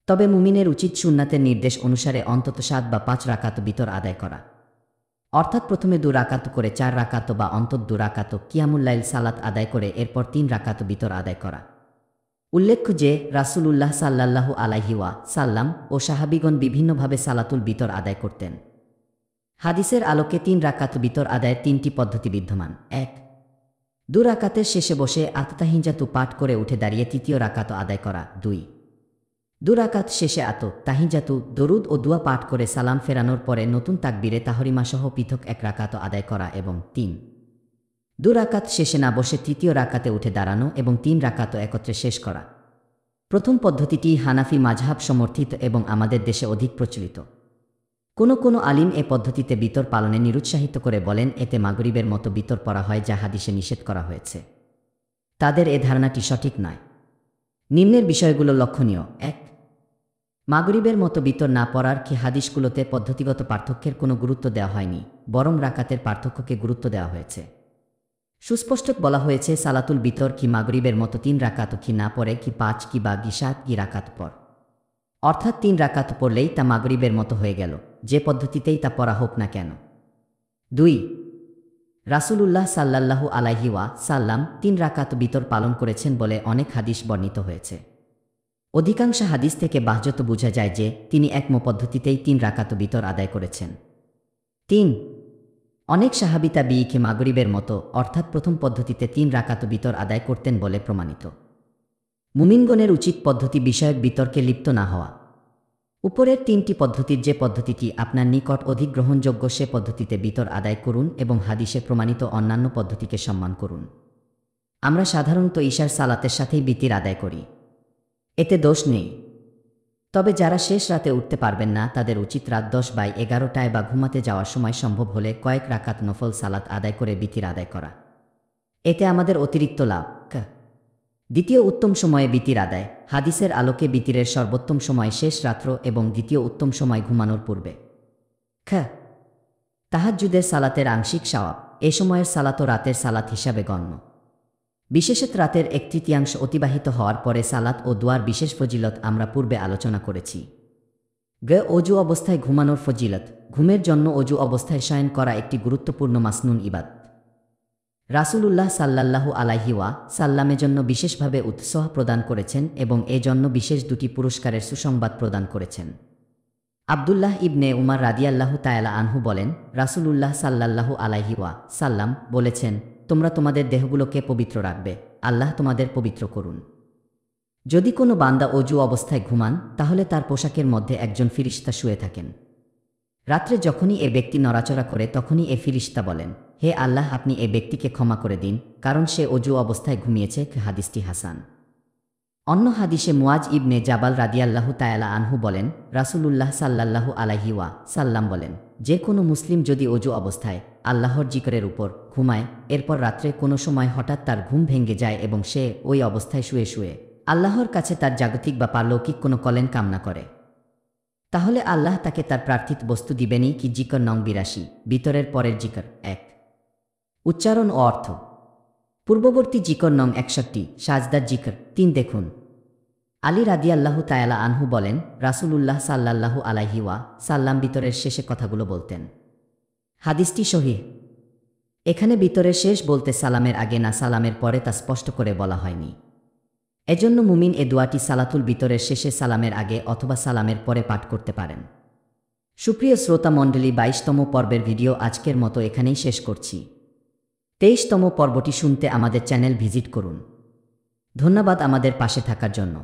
তবে মুমিনের উচিত সুন্নাতের নির্দেশ অনুসারে অন্তত 7 বা 5 রাকাত বিতর আদায় করা। অর্থাৎ প্রথমে 2 রাকাত করে 4 রাকাত বা অন্তত 2 রাকাত কিয়ামুল্লাইল সালাত আদায় করে এরপর 3 রাকাত বিতর আদায় করা। উল্লেখ্য যে রাসূলুল্লাহ সাল্লাল্লাহু আলাইহি ওয়া সাল্লাম ও সাহাবীগণ বিভিন্নভাবে সালাতুল বিতর আদায় করতেন। হাদিসের আলোকে 3 রাকাত বিতর আদায়ের 3টি পদ্ধতি বিদ্যমান। 1, 2 রাকাতের শেষে বসে আত-তাহিয়াতু পাঠ করে উঠে দাঁড়িয়ে তৃতীয় রাকাত আদায় করা। 2, 2 রাকাত শেষে আত-তাহিয়াতু দরুদ ও দোয়া পাঠ করে সালাম ফেরানোর পরে নতুন তাকবীরে তাহরিমা সহ পৃথক 1 রাকাত আদায় করা এবং 3, 2 রাকাত শেষে না বসে তৃতীয় রাকাতে উঠে দাঁড়ানো এবং 3 রাকাত একত্রে শেষ করা। প্রথম পদ্ধতিটি হানাফি মাযহাব সমর্থিত এবং আমাদের দেশে অধিক প্রচলিত। কোনো আলিম এ পদ্ধতিতে বিতর পালনে নিরুৎসাহিত করে বলেন, এতে মাগরিবের মতো বিতর পড়া হয় যা হাদিসে নিষেধ করা হয়েছে। তাদের এ ধারণাটি সঠিক নয়। নিম্নের বিষয়গুলো লক্ষণীয়। 1, মাগরিবের মতো বিতর না পড়ার হাদিসগুলোতে পদ্ধতিগত পার্থক্যের কোনো গুরুত্ব দেওয়া হয়নি, বরং রাকাতের পার্থক্যকে গুরুত্ব দেওয়া হয়েছে। সুস্পষ্ট বলা হয়েছে সালাতুল বিতর কি মাগরিবের মতো 3 রাকাত কি না পড়ে কি 5 কি বা 7 কি রাকাত পর, অর্থাৎ 3 রাকাত পড়লেই তা মাগরিবের মতো হয়ে গেল, যে পদ্ধতিতেই তা পড়া হোক না কেন। 2, রাসূলুল্লাহ সাল্লাল্লাহু আলাইহি ওয়া সাল্লাম 3 রাকাত বিতর পালন করেছেন বলে অনেক হাদিস বর্ণিত হয়েছে। অধিকাংশ হাদিস থেকে বাহযত বোঝা যায় যে তিনি একম পদ্ধতিতেই 3 রাকাত বিতর আদায় করেছেন। 3, অনেক সাহাবী তাবিঈকে মাগরিবের মতো অর্থাৎ প্রথম পদ্ধতিতে 3 রাকাত বিতর আদায় করতেন বলে প্রমাণিত। মুমিনগণের উচিত পদ্ধতি বিষয়ক বিতর্কে লিপ্ত না হওয়া। উপরের 3টি পদ্ধতির যে পদ্ধতিটি আপনার নিকট অধিক গ্রহণযোগ্য সে পদ্ধতিতে বিতর আদায় করুন এবং হাদিসে প্রমাণিত অন্যান্য পদ্ধতিকে সম্মান করুন। আমরা সাধারণত ঈশার সালাতের সাথেই বিতির আদায় করি, এতে দোষ নেই। তবে যারা শেষ রাতে উঠতে পারবেন না তাদের উচিত রাত 10/11টায় বা ঘুমাতে যাওয়ার সময় সম্ভব হলে কয়েক রাকাত নফল সালাত আদায় করে বিতির আদায় করা। এতে আমাদের অতিরিক্ত লাভ। দ্বিতীয় উত্তম সময়ে বিতির আদায়। হাদিসের আলোকে বিতিরের সর্বোত্তম সময় শেষ রাত্র এবং দ্বিতীয় উত্তম সময় ঘুমানোর পূর্বে। তাহাজ্জুদের সালাতের আংশিক সওয়াব। এ সময়ের সালাতও রাতের সালাত হিসাবে গণ্য। বিশেষত রাতের 1/3 অতিবাহিত হওয়ার পরে সালাত ও দোয়ার বিশেষ ফজিলত আমরা পূর্বে আলোচনা করেছি। অজু অবস্থায় ঘুমানোর ফজিলত। ঘুমের জন্য অজু অবস্থায় শয়ন করা একটি গুরুত্বপূর্ণ মাসনুন ইবাদত। রাসূলুল্লাহ সাল্লাল্লাহু আলাইহি ওয়াসাল্লামের জন্য বিশেষভাবে উৎসাহ প্রদান করেছেন এবং এজন্য বিশেষ 2টি পুরস্কারের সুসংবাদ প্রদান করেছেন। আব্দুল্লাহ ইবনে উমার রাদিয়াল্লাহু তাআলা আনহু বলেন, রাসূলুল্লাহ সাল্লাল্লাহু আলাইহি ওয়াসাল্লাম বলেছেন, তোমরা তোমাদের দেহগুলোকে পবিত্র রাখবে, আল্লাহ তোমাদের পবিত্র করুন। যদি কোনো বান্দা অজু অবস্থায় ঘুমান তাহলে তার পোশাকের মধ্যে একজন ফিরিশতা শুয়ে থাকেন। রাত্রে যখনই এ ব্যক্তি নড়াচড়া করে তখনই এ ফিরিশতা বলেন, হে আল্লাহ, আপনি এ ব্যক্তিকে ক্ষমা করে দিন, কারণ সে অজু অবস্থায় ঘুমিয়েছে। হাদিসটি হাসান। অন্য হাদিসে মুয়াজ ইবনে জাবাল রাদিয়াল্লাহু তাআলা আনহু বলেন, রাসূলুল্লাহ সাল্লাল্লাহু আলাইহি ওয়াসাল্লাম বলেন, যে কোনো মুসলিম যদি অজু অবস্থায় আল্লাহর জিকরের উপর ঘুমায়, এরপর রাত্রে কোনো সময় হঠাৎ তার ঘুম ভেঙে যায় এবং সে ওই অবস্থায় শুয়ে শুয়ে আল্লাহর কাছে তার জাগতিক বা পারলৌকিক কোনো কল্যাণ কামনা করে, তাহলে আল্লাহ তাকে তার প্রার্থিত বস্তু দিবেনই। কি জিকর নং 82, বিতরের পরের জিকর 1। উচ্চারণ ও অর্থ। পূর্ববর্তী জিকর নং 61, সাজদার জিকর 3 দেখুন। আলী রাদিয়াল্লাহু তাআলা আনহু বলেন, রাসূলুল্লাহ সাল্লাল্লাহু আলাইহি ওয়াসাল্লাম বিতরের শেষে কথাগুলো বলতেন। হাদিসটি সহিহ। এখানে বিতরের শেষ বলতে সালামের আগে না সালামের পরে তা স্পষ্ট করে বলা হয়নি। এজন্য মুমিন এ দোয়াটি সালাতুল বিতরের শেষে সালামের আগে অথবা সালামের পরে পাঠ করতে পারেন। সুপ্রিয় শ্রোতা মণ্ডলী, 22তম পর্বের ভিডিও আজকের মতো এখানেই শেষ করছি। 23তম পর্বটি শুনতে আমাদের চ্যানেল ভিজিট করুন। ধন্যবাদ আমাদের পাশে থাকার জন্য।